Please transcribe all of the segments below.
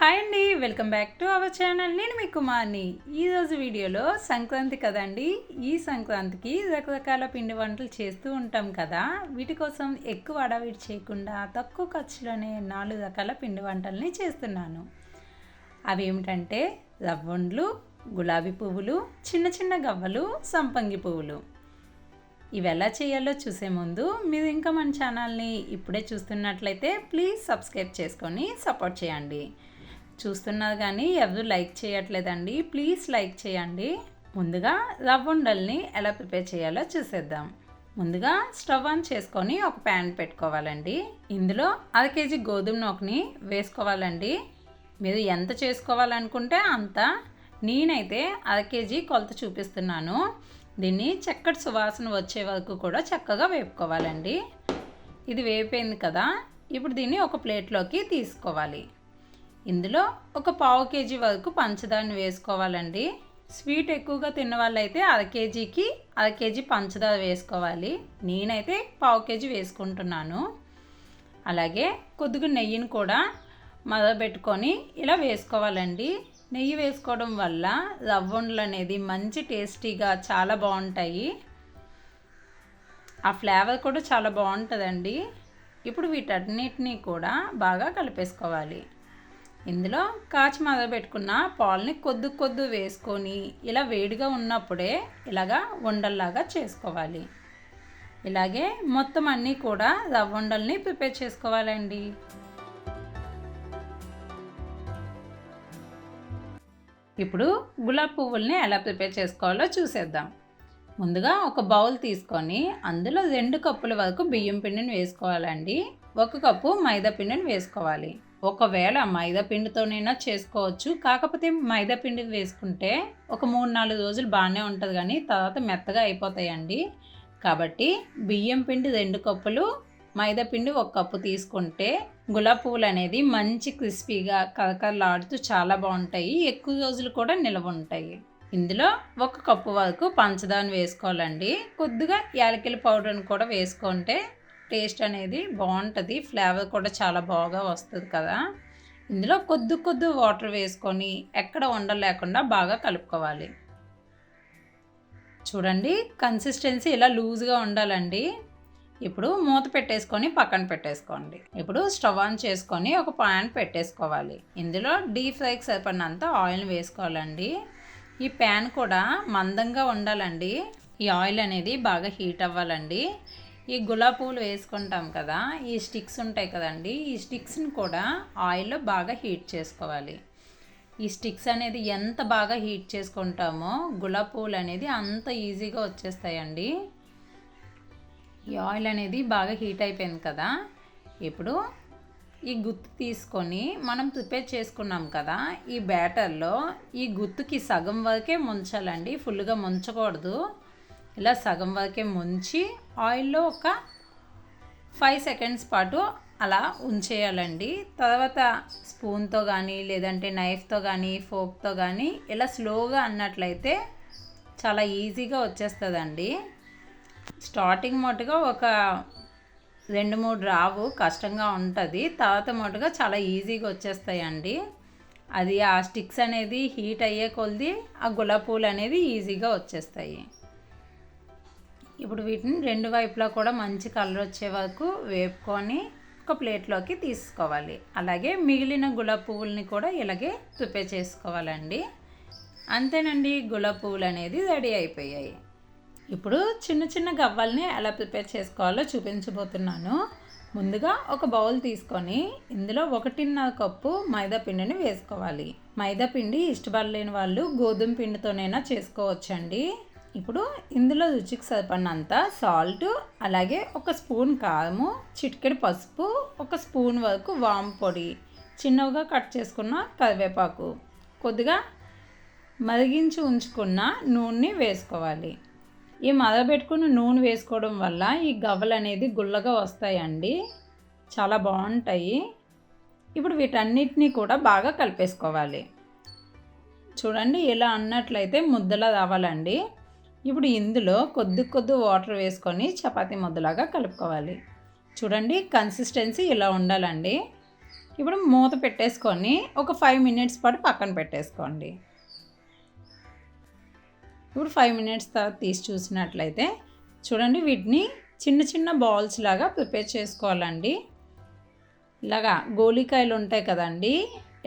Hi అండి, welcome back to our channel. నేను మీ కుమార్ని. ఈరోజు వీడియోలో సంక్రాంతి కదండి. ఈ సంక్రాంతికి రకరకాల పిండి వంటలు చేస్తూ ఉంటాం కదా. వీటి కోసం ఎక్కువ అడవిడి చేయకుండా తక్కువ ఖర్చులోనే 4 రకాల పిండి వంటల్ని చేస్తున్నాను. అవి ఏమిటంటే రవ్వండ్లు, గులాబీ పువ్వులు, చిన్న చిన్న గవ్వలు, సంపంగి పువ్వులు. ఇవి ఎలా చేయాలో చూసే ముందు మీరు ఇంకా మన ఛానల్ని ఇప్పుడే చూస్తున్నట్లయితే ప్లీజ్ సబ్స్క్రైబ్ చేసుకొని సపోర్ట్ చేయండి. చూస్తున్నారు కానీ ఎవరు లైక్ చేయట్లేదండి, ప్లీజ్ లైక్ చేయండి. ముందుగా రవ్వుండల్ని ఎలా ప్రిపేర్ చేయాలో చూసేద్దాం. ముందుగా స్టవ్ ఆన్ చేసుకొని ఒక ప్యాన్ పెట్టుకోవాలండి. ఇందులో 1/2 కేజీ గోధుమ నూకని వేసుకోవాలండి. మీరు ఎంత చేసుకోవాలనుకుంటే అంత. నేనైతే 1/2 కేజీ కొలత చూపిస్తున్నాను. దీన్ని చక్కటి సువాసన వచ్చే వరకు కూడా చక్కగా వేపుకోవాలండి. ఇది వేగిపోయింది కదా, ఇప్పుడు దీన్ని ఒక ప్లేట్లోకి తీసుకోవాలి. ఇందులో ఒక 1/2 కేజీ వరకు పంచదారని వేసుకోవాలండి. స్వీట్ ఎక్కువగా తిన్న వాళ్ళైతే 1/2 కేజీకి 1/2 కేజీ పంచదార వేసుకోవాలి. నేనైతే 1/2 కేజీ వేసుకుంటున్నాను. అలాగే కొద్దిగా నెయ్యిని కూడా మరగబెట్టుకొని ఇలా వేసుకోవాలండి. నెయ్యి వేసుకోవడం వల్ల రవ్వుండలు అనేది మంచి టేస్టీగా చాలా బాగుంటాయి. ఆ ఫ్లేవర్ కూడా చాలా బాగుంటుందండి. ఇప్పుడు వీటన్నిటినీ కూడా బాగా కలిపేసుకోవాలి. ఇందులో కాచి మరగబెట్టుకున్న పాలని కొద్ది వేసుకొని ఇలా వేడిగా ఉన్నప్పుడే ఇలాగా ఉండల్లాగా చేసుకోవాలి. ఇలాగే మొత్తం అన్నీ కూడా రవ్వుండల్ని ప్రిపేర్ చేసుకోవాలండి. ఇప్పుడు గులాబీ పువ్వుల్ని ఎలా ప్రిపేర్ చేసుకోవాలో చూసేద్దాం. ముందుగా ఒక బౌల్ తీసుకొని అందులో 2 కప్పుల వరకు బియ్యం పిండిని వేసుకోవాలండి. 1 కప్పు మైదా పిండిని వేసుకోవాలి. ఒకవేళ మైదా పిండితోనైనా చేసుకోవచ్చు, కాకపోతే మైదా పిండి వేసుకుంటే ఒక 3-4 రోజులు బాగానే ఉంటుంది, కానీ తర్వాత మెత్తగా అయిపోతాయండి. కాబట్టి బియ్యం పిండి 2 కప్పులు, మైదా పిండి 1 కప్పు తీసుకుంటే గులాబీ పువ్వులు అనేది మంచి క్రిస్పీగా కరకరలాడుతూ చాలా బాగుంటాయి. ఎక్కువ రోజులు కూడా నిల్వ ఉంటాయి. ఇందులో 1 కప్పు వరకు పంచదార వేసుకోవాలండి. కొద్దిగా యాలకుల పౌడర్ని కూడా వేసుకుంటే టేస్ట్ అనేది బాగుంటుంది, ఫ్లేవర్ కూడా చాలా బాగా వస్తుంది కదా. ఇందులో కొద్ది వాటర్ వేసుకొని ఎక్కడ ఉండలేకుండా బాగా కలుపుకోవాలి. చూడండి, కన్సిస్టెన్సీ ఇలా లూజ్గా ఉండాలండి. ఇప్పుడు మూత పెట్టేసుకొని పక్కన పెట్టేసుకోండి. ఇప్పుడు స్టవ్ ఆన్ చేసుకొని ఒక పాన్ పెట్టేసుకోవాలి. ఇందులో డీప్ ఫ్రైకి సరిపడినంత ఆయిల్ వేసుకోవాలండి. ఈ ప్యాన్ కూడా మందంగా ఉండాలండి. ఈ ఆయిల్ అనేది బాగా హీట్ అవ్వాలండి. ఈ గులాబీ పువ్వులు వేసుకుంటాం కదా, ఈ స్టిక్స్ ఉంటాయి కదండి, ఈ స్టిక్స్ని కూడా ఆయిల్లో బాగా హీట్ చేసుకోవాలి. ఈ స్టిక్స్ అనేది ఎంత బాగా హీట్ చేసుకుంటామో గులాబీ పువ్వులు అనేది అంత ఈజీగా వచ్చేస్తాయండి. ఈ ఆయిల్ అనేది బాగా హీట్ అయిపోయింది కదా, ఇప్పుడు ఈ గుత్తు తీసుకొని మనం ప్రిపేర్ చేసుకున్నాం కదా, ఈ బ్యాటర్లో ఈ గుత్తుకి సగం వరకే ముంచాలండి, ఫుల్గా ముంచకూడదు. ఇలా సగం వరకే ముంచి ఆయిల్లో ఒక 5 సెకండ్స్ పాటు అలా ఉంచేయాలండి. తర్వాత స్పూన్తో కానీ లేదంటే నైఫ్తో కానీ ఫోక్తో కానీ ఇలా స్లోగా అన్నట్లయితే చాలా ఈజీగా వచ్చేస్తుందండి. స్టార్టింగ్ మటుగా ఒక 2-3 రావు, కష్టంగా ఉంటుంది. తర్వాత మటుగా చాలా ఈజీగా వచ్చేస్తాయండి. అది ఆ స్టిక్స్ అనేది హీట్ అయ్యే కొలది ఆ గులాబీ పువ్వులు అనేది ఈజీగా వచ్చేస్తాయి. ఇప్పుడు వీటిని 2 వైపులా కూడా మంచి కలర్ వచ్చే వరకు వేపుకొని ఒక ప్లేట్లోకి తీసుకోవాలి. అలాగే మిగిలిన గులాబీ పువ్వుల్ని కూడా ఇలాగే ప్రిపేర్ చేసుకోవాలండి. అంతేనండి, గులాబీ పువ్వులు అనేది రెడీ అయిపోయాయి. ఇప్పుడు చిన్న చిన్న గవ్వల్ని ఎలా ప్రిపేర్ చేసుకోవాలో చూపించబోతున్నాను. ముందుగా ఒక బౌల్ తీసుకొని ఇందులో 1.5 కప్పు మైదా పిండిని వేసుకోవాలి. మైదా పిండి ఇష్టపడలేని వాళ్ళు గోధుమ పిండితోనైనా చేసుకోవచ్చండి. ఇప్పుడు ఇందులో రుచికి సరిపడినంత సాల్ట్, అలాగే 1 స్పూన్ కారము, చిటికెడు పసుపు, 1 స్పూన్ వరకు వాము పొడి, చిన్నగా కట్ చేసుకున్న కరివేపాకు, కొద్దిగా మరిగించి ఉంచుకున్న నూనెని వేసుకోవాలి. ఈ మరగబెట్టుకున్న నూనె వేసుకోవడం వల్ల ఈ గవ్వలు అనేది గుల్లగా వస్తాయండి, చాలా బాగుంటాయి. ఇప్పుడు వీటన్నిటినీ కూడా బాగా కలిపేసుకోవాలి. చూడండి, ఇలా అన్నట్లయితే ముద్దలా రావాలండి. ఇప్పుడు ఇందులో కొద్ది వాటర్ వేసుకొని చపాతీ ముద్దలాగా కలుపుకోవాలి. చూడండి, కన్సిస్టెన్సీ ఇలా ఉండాలండి. ఇప్పుడు మూత పెట్టేసుకొని ఒక 5 మినిట్స్ పాటు పక్కన పెట్టేసుకోండి. ఇప్పుడు 5 మినిట్స్ తర్వాత తీసి చూసినట్లయితే చూడండి, వీటిని చిన్న చిన్న బాల్స్ లాగా ప్రిపేర్ చేసుకోవాలండి. ఇలాగా గోలికాయలు ఉంటాయి కదండి,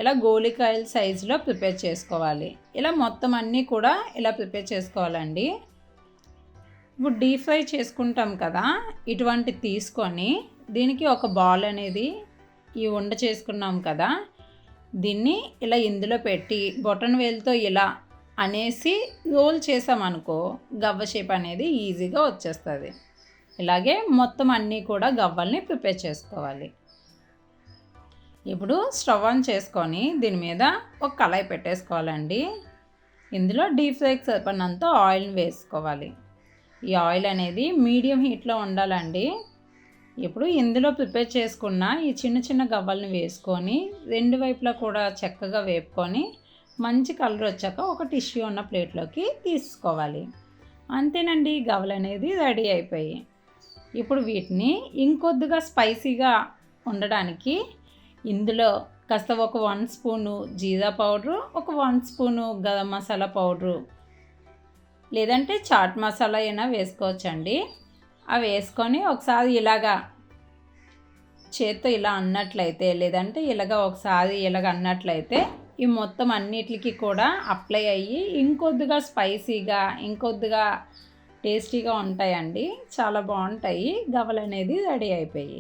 ఇలా గోలికాయల సైజులో ప్రిపేర్ చేసుకోవాలి. ఇలా మొత్తం అన్నీ కూడా ఇలా ప్రిపేర్ చేసుకోవాలండి. ఇప్పుడు డీప్ ఫ్రై చేసుకుంటాం కదా, ఇటువంటి తీసుకొని దీనికి ఒక బాల్ అనేది ఈ ఉండ చేసుకున్నాం కదా, దీన్ని ఇలా ఇందులో పెట్టి బొటన్ వేలుతో ఇలా అనేసి రోల్ చేసామనుకో గవ్వ షేప్ అనేది ఈజీగా వచ్చేస్తుంది. ఇలాగే మొత్తం అన్నీ కూడా గవ్వల్ని ప్రిపేర్ చేసుకోవాలి. ఇప్పుడు స్టవ్ ఆన్ చేసుకొని దీని మీద ఒక కళాయి పెట్టేసుకోవాలండి. ఇందులో డీప్ ఫ్రైకి సరిపడినంత ఆయిల్ని వేసుకోవాలి. ఈ ఆయిల్ అనేది మీడియం హీట్లో ఉండాలండి. ఇప్పుడు ఇందులో ప్రిపేర్ చేసుకున్న ఈ చిన్న చిన్న గవ్వల్ని వేసుకొని 2 వైపులా కూడా చక్కగా వేపుకొని మంచి కలర్ వచ్చాక ఒక టిష్యూ ఉన్న ప్లేట్లోకి తీసుకోవాలి. అంతేనండి, గవ్వలు అనేది రెడీ అయిపోయి. ఇప్పుడు వీటిని ఇంకొద్దిగా స్పైసీగా ఉండడానికి ఇందులో కాస్త ఒక 1 స్పూను జీరా పౌడరు, ఒక 1 స్పూను గరం మసాలా పౌడరు, లేదంటే చాట్ మసాలా అయినా వేసుకోవచ్చండి. అవి వేసుకొని ఒకసారి ఇలాగా చేత్తో ఇలా అన్నట్లయితే, లేదంటే ఒకసారి ఇలాగ అన్నట్లయితే ఈ మొత్తం అన్నిటికి కూడా అప్లై అయ్యి ఇంకొద్దిగా స్పైసీగా ఇంకొద్దిగా టేస్టీగా ఉంటాయండి. చాలా బాగుంటాయి. గవ్వలు అనేది రెడీ అయిపోయి.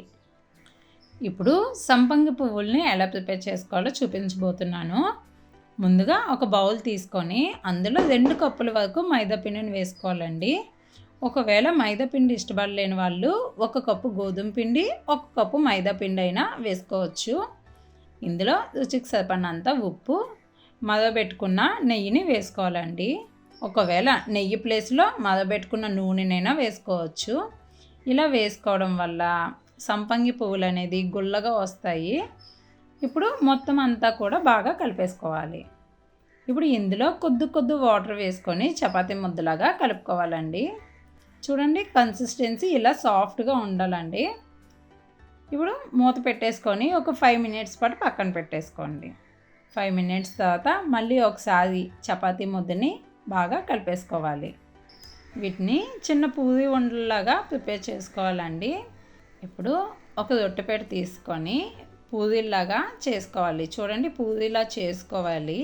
ఇప్పుడు సంపంగి పువ్వుల్ని ఎలా ప్రిపేర్ చేసుకోవాలో చూపించబోతున్నాను. ముందుగా ఒక బౌల్ తీసుకొని అందులో 2 కప్పుల వరకు మైదాపిండిని వేసుకోవాలండి. ఒకవేళ మైదాపిండి ఇష్టపడలేని వాళ్ళు 1 కప్పు గోధుమ పిండి, 1 కప్పు మైదాపిండి అయినా వేసుకోవచ్చు. ఇందులో రుచికి సరిపడినంత ఉప్పు, మరగబెట్టుకున్న నెయ్యిని వేసుకోవాలండి. ఒకవేళ నెయ్యి ప్లేస్లో మరగబెట్టుకున్న నూనెనైనా వేసుకోవచ్చు. ఇలా వేసుకోవడం వల్ల సంపంగి పువ్వులు అనేది గుల్లగా వస్తాయి. ఇప్పుడు మొత్తం అంతా కూడా బాగా కలిపేసుకోవాలి. ఇప్పుడు ఇందులో కొద్ది వాటర్ వేసుకొని చపాతీ ముద్దలాగా కలుపుకోవాలండి. చూడండి, కన్సిస్టెన్సీ ఇలా సాఫ్ట్గా ఉండాలండి. ఇప్పుడు మూత పెట్టేసుకొని ఒక 5 మినిట్స్ పాటు పక్కన పెట్టేసుకోండి. 5 మినిట్స్ తర్వాత మళ్ళీ ఒకసారి చపాతీ ముద్దని బాగా కలిపేసుకోవాలి. వీటిని చిన్న పూరి ఉండలాగా ప్రిపేర్ చేసుకోవాలండి. ఇప్పుడు ఒక రొట్టెపేట తీసుకొని పూరీలాగా చేసుకోవాలి. చూడండి, పూరీలా చేసుకోవాలి.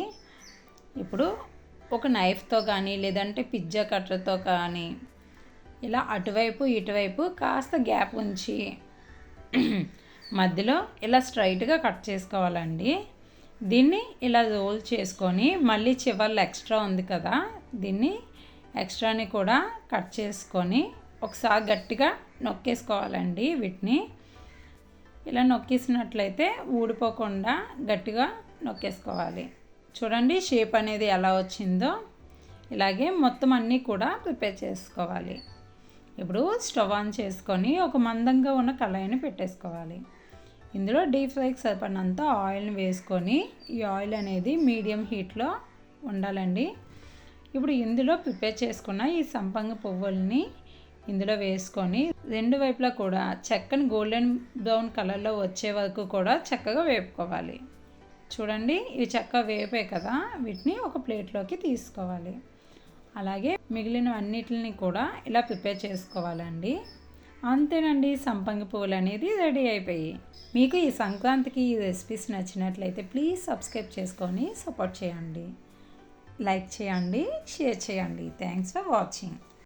ఇప్పుడు ఒక నైఫ్తో కానీ లేదంటే పిజ్జా కట్టర్తో కానీ ఇలా అటువైపు ఇటువైపు కాస్త గ్యాప్ ఉంచి మధ్యలో ఇలా స్ట్రైట్గా కట్ చేసుకోవాలండి. దీన్ని ఇలా రోల్ చేసుకొని మళ్ళీ చివర్లో ఎక్స్ట్రా ఉంది కదా, దీన్ని ఎక్స్ట్రాని కూడా కట్ చేసుకొని ఒకసారి గట్టిగా నొక్కేసుకోవాలండి. వీటిని ఇలా నొక్కేసినట్లయితే ఊడిపోకుండా గట్టిగా నొక్కేసుకోవాలి. చూడండి, షేప్ అనేది ఎలా వచ్చిందో. ఇలాగే మొత్తం అన్నీ కూడా ప్రిపేర్ చేసుకోవాలి. ఇప్పుడు స్టవ్ ఆన్ చేసుకొని ఒక మందంగా ఉన్న కళాయిని పెట్టేసుకోవాలి. ఇందులో డీప్ ఫ్రైకి సరిపడినంత ఆయిల్ని వేసుకొని ఈ ఆయిల్ అనేది మీడియం హీట్లో ఉండాలండి. ఇప్పుడు ఇందులో ప్రిపేర్ చేసుకున్న ఈ సంపంగి పువ్వుల్ని ఇందులో వేసుకొని 2 వైపులా కూడా చక్కని గోల్డెన్ బ్రౌన్ కలర్లో వచ్చే వరకు కూడా చక్కగా వేపుకోవాలి. చూడండి, ఇవి చక్కగా వేపే కదా, వీటిని ఒక ప్లేట్లోకి తీసుకోవాలి. అలాగే మిగిలిన అన్నిటిని కూడా ఇలా ప్రిపేర్ చేసుకోవాలండి. అంతేనండి, సంపంగి పువ్వులు అనేది రెడీ అయిపోయి. మీకు ఈ సంక్రాంతికి ఈ రెసిపీస్ నచ్చినట్లయితే ప్లీజ్ సబ్స్క్రైబ్ చేసుకొని సపోర్ట్ చేయండి, లైక్ చేయండి, షేర్ చేయండి. Thanks for watching.